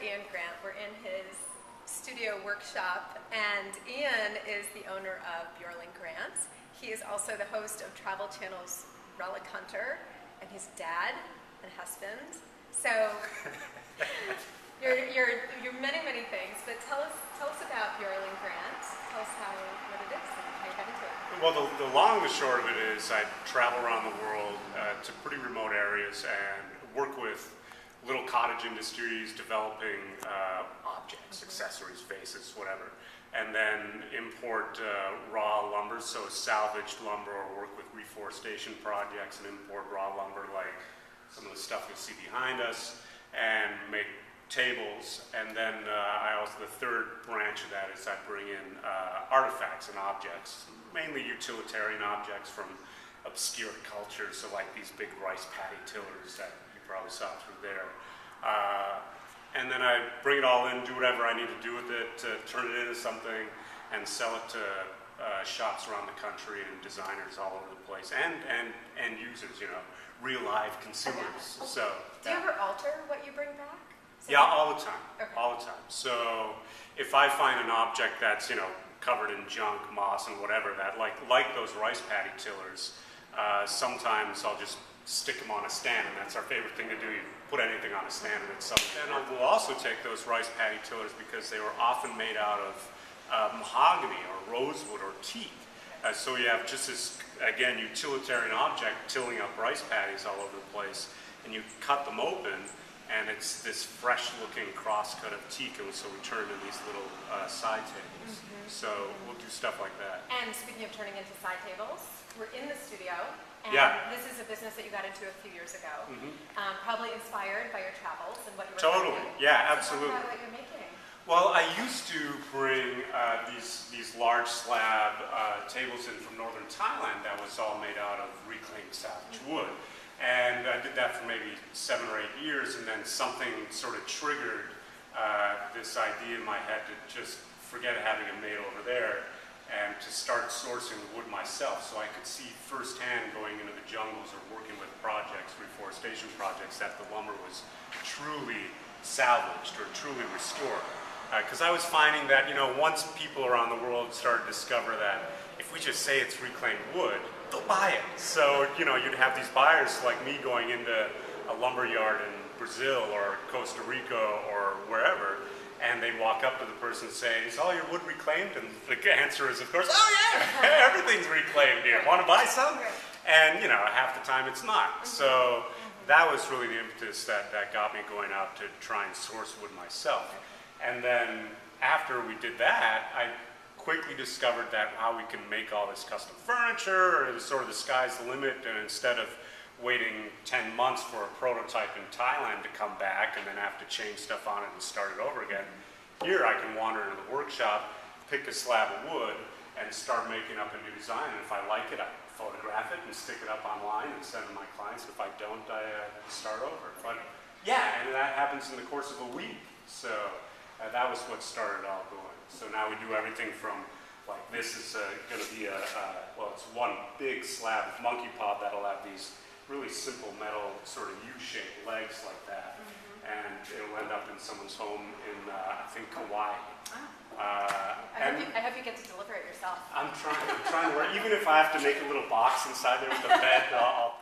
Bjorling&Grant. We're in his studio workshop, and Ian is the owner of Bjorling&Grant. He is also the host of Travel Channel's Relic and his dad and husband. So you're many things, but tell us about Bjorling&Grant. Tell us what it is and how you got into it. Well, the long and the short of it is I travel around the world to pretty remote areas and work with little cottage industries developing objects, accessories, vases, whatever, and then import raw lumber, so salvaged lumber, or work with reforestation projects and import raw lumber like some of the stuff you'll see behind us, and make tables. And then the third branch of that is I bring in artifacts and objects, mainly utilitarian objects from obscure cultures, so like these big rice paddy tillers that probably saw through there. And then I bring it all in, do whatever I need to do with it, to turn it into something and sell it to shops around the country and designers all over the place, and end users, real live consumers. Okay. So do you ever alter what you bring back? Yeah, all the time. Okay. All the time. So if I find an object that's covered in junk, moss, and whatever, that like those rice paddy tillers, sometimes I'll just stick them on a stand, and that's our favorite thing to do. You put anything on a stand, and it's something. And we'll also take those rice paddy tillers because they were often made out of mahogany or rosewood or teak. So you have just this, again, utilitarian object tilling up rice paddies all over the place, and you cut them open, and it's this fresh-looking cross-cut of teak, and so we turn into these little side tables. So we'll do stuff like that. And speaking of turning into side tables, we're in the studio. And this is a business that you got into a few years ago, probably inspired by your travels and what you were Totally, making. yeah, absolutely. So talk about what you're making. Well, I used to bring these large slab tables in from northern Thailand that was all made out of reclaimed salvage wood. And I did that for maybe 7 or 8 years, and then something sort of triggered this idea in my head to just forget having it made over there and to start sourcing the wood myself, so I could see firsthand going into the jungles or working with projects, reforestation projects, that the lumber was truly salvaged or truly restored. Because I was finding that, once people around the world started to discover that if we just say it's reclaimed wood, they'll buy it. So, you'd have these buyers like me going into a lumber yard in Brazil or Costa Rica or wherever, and they'd walk up to the person and say, "Is all your wood reclaimed?" And the answer is, of course, "Oh yeah, everything's reclaimed here. Want to buy some?" And, half the time it's not. So that was really the impetus that got me going out to try and source wood myself. And then after we did that, I quickly discovered that how we can make all this custom furniture, or sort of the sky's the limit, and instead of waiting 10 months for a prototype in Thailand to come back and then have to change stuff on it and start it over again, here I can wander into the workshop, pick a slab of wood, and start making up a new design. And if I like it, I photograph it and stick it up online and send it to my clients. If I don't, I start over. But yeah, and that happens in the course of a week. So that was what started it all going. So now we do everything from, like, this is going to be it's one big slab of monkey pod that'll have these really simple metal sort of U-shaped legs like that. And it'll end up in someone's home in, I think, Kauai. I hope you get to deliver it yourself. I'm trying to work. Even if I have to make a little box inside there with a bed, I'll